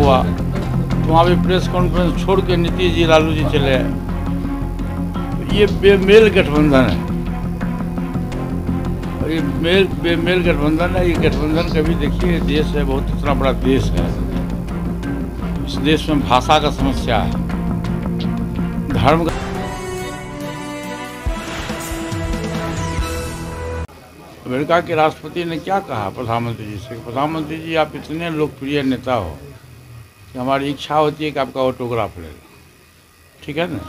हुआ तो वहाँ भी प्रेस कॉन्फ्रेंस छोड़ के नीतीश जी लालू जी चले आए। तो ये बेमेल गठबंधन है, और ये बेमेल गठबंधन है। ये गठबंधन कभी देखिए, देश है बहुत, इतना बड़ा देश है, इस देश में भाषा का समस्या है, धर्म का। अमेरिका के राष्ट्रपति ने क्या कहा प्रधानमंत्री जी से? प्रधानमंत्री जी, आप इतने लोकप्रिय नेता हो कि हमारी इच्छा होती है कि आपका ऑटोग्राफ ले लो, ठीक है ना।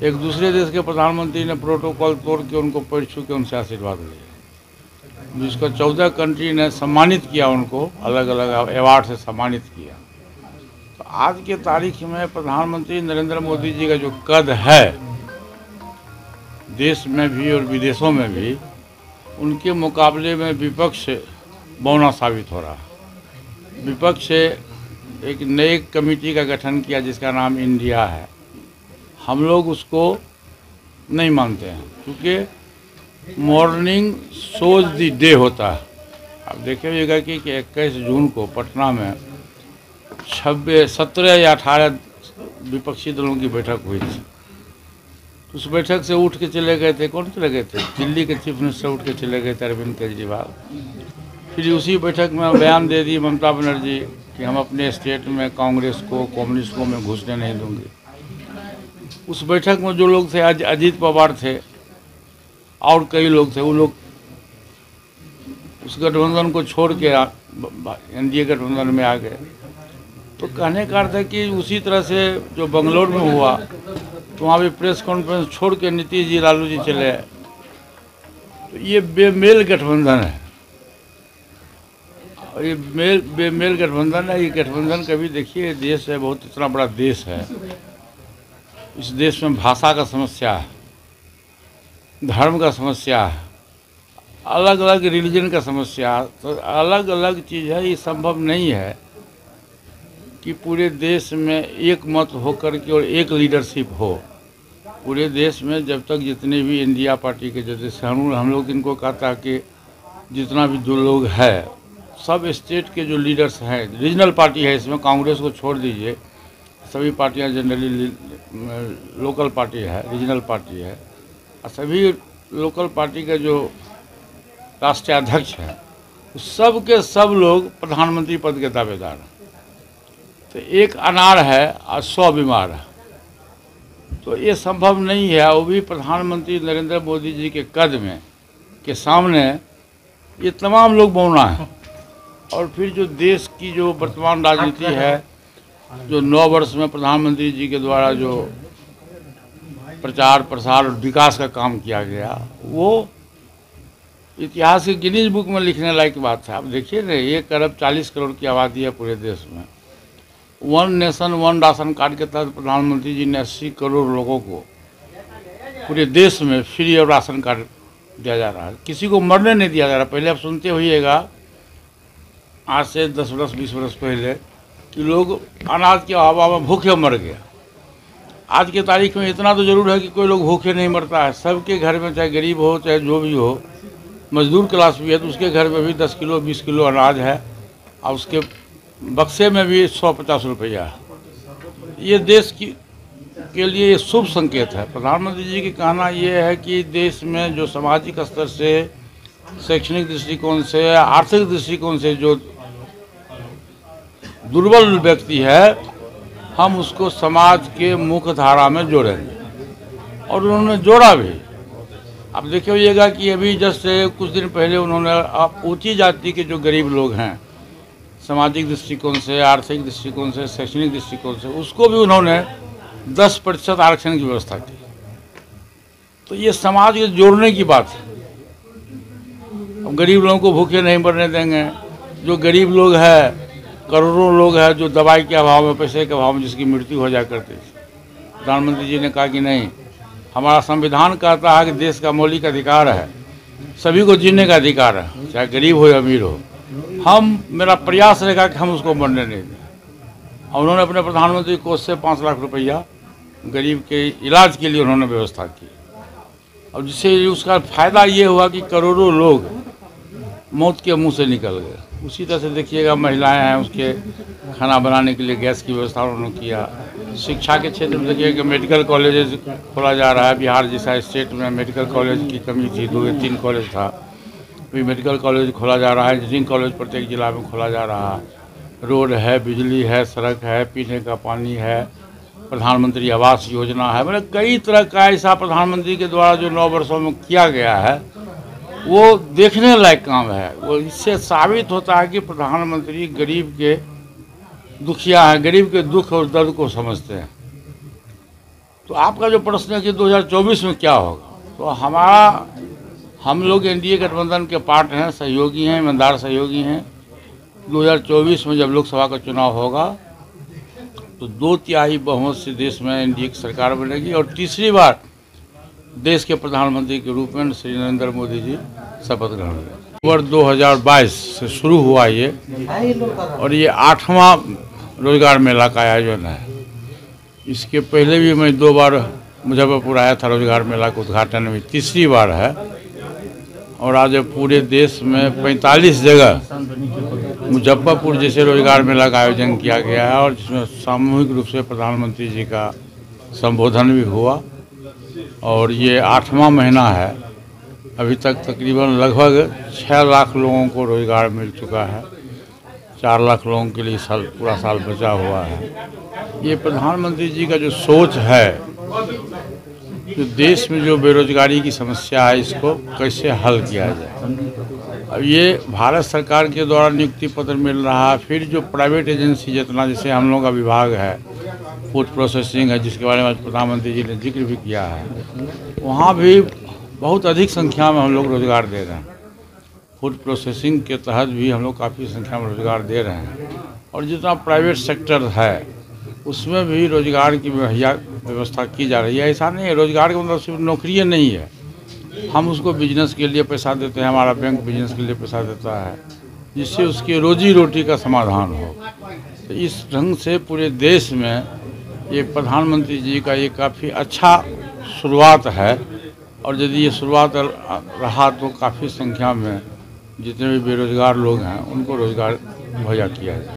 एक दूसरे देश के प्रधानमंत्री ने प्रोटोकॉल तोड़ के उनको पैर छू के उनसे आशीर्वाद लिया, जिसको 14 कंट्री ने सम्मानित किया, उनको अलग अलग अवार्ड से सम्मानित किया। तो आज के तारीख में प्रधानमंत्री नरेंद्र मोदी जी का जो कद है, देश में भी और विदेशों में भी, उनके मुकाबले में विपक्ष बौना साबित हो रहा है। विपक्ष एक नई कमेटी का गठन किया जिसका नाम इंडिया है। हम लोग उसको नहीं मानते हैं, क्योंकि मॉर्निंग शोज द डे होता है। आप देखिएगा कि 21 जून को पटना में 17 या 18 विपक्षी दलों की बैठक हुई थी। उस बैठक से उठ के चले गए थे, कौन चले गए थे? दिल्ली के चीफ मिनिस्टर उठ के चले गए थे, अरविंद केजरीवाल। फिर उसी बैठक में बयान दे दी ममता बनर्जी कि हम अपने स्टेट में कांग्रेस को, कम्युनिस्ट को मैं घुसने नहीं दूंगी। उस बैठक में जो लोग थे, अजीत पवार थे और कई लोग थे, वो लोग उस गठबंधन को छोड़ के एनडीए गठबंधन में आ गए। तो कहने का अर्थ है कि उसी तरह से जो बंगलोर में हुआ तो वहाँ भी प्रेस कॉन्फ्रेंस छोड़ के नीतीश जी लालू जी चले आए। तो ये बेमेल गठबंधन है, और ये बेमेल गठबंधन है। ये गठबंधन कभी देखिए, देश है बहुत, इतना बड़ा देश है, इस देश में भाषा का समस्या है, धर्म का समस्या है, अलग अलग रिलीजन का समस्या है। तो अलग अलग चीज़ है। ये संभव नहीं है कि पूरे देश में एक मत होकर के और एक लीडरशिप हो। पूरे देश में जब तक जितने भी इंडिया पार्टी के, जैसे हम लोग इनको कहता है कि जितना भी जो लोग है, सब स्टेट के जो लीडर्स हैं, रीजनल पार्टी है, इसमें कांग्रेस को छोड़ दीजिए, सभी पार्टियां जनरली लोकल पार्टी है, रीजनल पार्टी है, और सभी लोकल पार्टी के जो राष्ट्रीय अध्यक्ष हैं, सब के सब लोग प्रधानमंत्री पद के दावेदार हैं। तो एक अनार है और 100 बीमार है। तो ये संभव नहीं है। वो भी प्रधानमंत्री नरेंद्र मोदी जी के कद में के सामने ये तमाम लोग बौना है। और फिर जो देश की जो वर्तमान राजनीति है, जो 9 वर्ष में प्रधानमंत्री जी के द्वारा जो प्रचार प्रसार और विकास का काम किया गया, वो इतिहास के गिनीज बुक में लिखने लायक बात है। आप देखिए ना, 1 अरब 40 करोड़ की आबादी है पूरे देश में। 1 नेशन 1 राशन कार्ड के तहत प्रधानमंत्री जी ने 80 करोड़ लोगों को पूरे देश में फ्री और राशन कार्ड दिया जा रहा है। किसी को मरने नहीं दिया जा रहा। पहले आप सुनते होइएगा, आज से 10 वर्ष 20 वर्ष पहले, कि लोग अनाज के अभाव में भूखे मर गया। आज के तारीख में इतना तो जरूर है कि कोई लोग भूखे नहीं मरता है। सबके घर में, चाहे गरीब हो चाहे जो भी हो, मजदूर क्लास भी है, तो उसके घर में भी 10 किलो 20 किलो अनाज है, और उसके बक्से में भी 150 रुपया है। ये देश के लिए शुभ संकेत है। प्रधानमंत्री जी की कहना ये है कि देश में जो सामाजिक स्तर से, शैक्षणिक दृष्टिकोण से, आर्थिक दृष्टिकोण से जो दुर्बल व्यक्ति है, हम उसको समाज के मुख्य धारा में जोड़ेंगे। और उन्होंने जोड़ा भी। आप देखिएगा कि अभी जस्ट कुछ दिन पहले उन्होंने ऊंची जाति के जो गरीब लोग हैं, सामाजिक दृष्टिकोण से, आर्थिक दृष्टिकोण से, शैक्षणिक दृष्टिकोण से, उसको भी उन्होंने 10% आरक्षण की व्यवस्था की। तो ये समाज के जोड़ने की बात है। अब गरीब लोगों को भूखे नहीं मरने देंगे। जो गरीब लोग हैं, करोड़ों लोग हैं जो दवाई के अभाव में, पैसे के अभाव में जिसकी मृत्यु हो जाया करती थी, प्रधानमंत्री जी ने कहा कि नहीं, हमारा संविधान कहता है कि देश का मौलिक अधिकार है, सभी को जीने का अधिकार है, चाहे गरीब हो या अमीर हो। मेरा प्रयास रहेगा कि हम उसको मरने नहीं दें। और उन्होंने अपने प्रधानमंत्री कोष से 5 लाख रुपया गरीब के इलाज के लिए उन्होंने व्यवस्था की। और जिससे उसका फायदा ये हुआ कि करोड़ों लोग मौत के मुंह से निकल गए। उसी तरह से देखिएगा महिलाएं हैं, उसके खाना बनाने के लिए गैस की व्यवस्था उन्होंने किया। शिक्षा के क्षेत्र में देखिए कि मेडिकल कॉलेज खोला जा रहा है। बिहार जैसा स्टेट में मेडिकल कॉलेज की कमी थी, 2 या 3 कॉलेज था, अभी मेडिकल कॉलेज खोला जा रहा है। इंजीनियरिंग कॉलेज प्रत्येक जिला में खोला जा रहा है। रोड है, बिजली है, सड़क है, पीने का पानी है, प्रधानमंत्री आवास योजना है। मतलब कई तरह का ऐसा प्रधानमंत्री के द्वारा जो 9 वर्षों में किया गया है वो देखने लायक काम है। वो इससे साबित होता है कि प्रधानमंत्री गरीब के दुखिया है, गरीब के दुख और दर्द को समझते हैं। तो आपका जो प्रश्न है कि 2024 में क्या होगा, तो हम लोग एनडीए गठबंधन के पार्ट हैं, सहयोगी हैं, ईमानदार सहयोगी हैं। 2024 में जब लोकसभा का चुनाव होगा तो 2/3 बहुमत से देश में एनडीए की सरकार बनेगी और तीसरी बार देश के प्रधानमंत्री के रूप में श्री नरेंद्र मोदी जी शपथ ग्रहण करेंगे। वर्ष 2022 से शुरू हुआ ये, और ये 8वां रोजगार मेला का आयोजन है। इसके पहले भी मैं 2 बार मुजफ्फरपुर आया था रोजगार मेला के उद्घाटन में, तीसरी बार है। और आज पूरे देश में 45 जगह मुजफ्फरपुर जैसे रोजगार मेला का आयोजन किया गया है, और जिसमें सामूहिक रूप से प्रधानमंत्री जी का संबोधन भी हुआ। और ये 8वां महीना है। अभी तक तकरीबन लगभग 6 लाख लोगों को रोजगार मिल चुका है। 4 लाख लोगों के लिए पूरा साल बचा हुआ है। ये प्रधानमंत्री जी का जो सोच है, जो देश में जो बेरोजगारी की समस्या है, इसको कैसे हल किया जाए। अब ये भारत सरकार के द्वारा नियुक्ति पत्र मिल रहा है, फिर जो प्राइवेट एजेंसी जितना, जैसे हम लोगों का विभाग है फूड प्रोसेसिंग है, जिसके बारे में प्रधानमंत्री जी ने जिक्र भी किया है, वहाँ भी बहुत अधिक संख्या में हम लोग रोजगार दे रहे हैं। फूड प्रोसेसिंग के तहत भी हम लोग काफ़ी संख्या में रोजगार दे रहे हैं। और जितना प्राइवेट सेक्टर है उसमें भी रोजगार की मुहैया व्यवस्था की जा रही है। ऐसा नहीं है, रोजगार का मतलब सिर्फ नौकरियाँ नहीं है, हम उसको बिजनेस के लिए पैसा देते हैं, हमारा बैंक बिजनेस के लिए पैसा देता है, जिससे उसकी रोजी रोटी का समाधान हो। तो इस ढंग से पूरे देश में ये प्रधानमंत्री जी का ये काफ़ी अच्छा शुरुआत है। और यदि ये शुरुआत रहा तो काफ़ी संख्या में जितने भी बेरोजगार लोग हैं उनको रोजगार मुहैया किया जाए।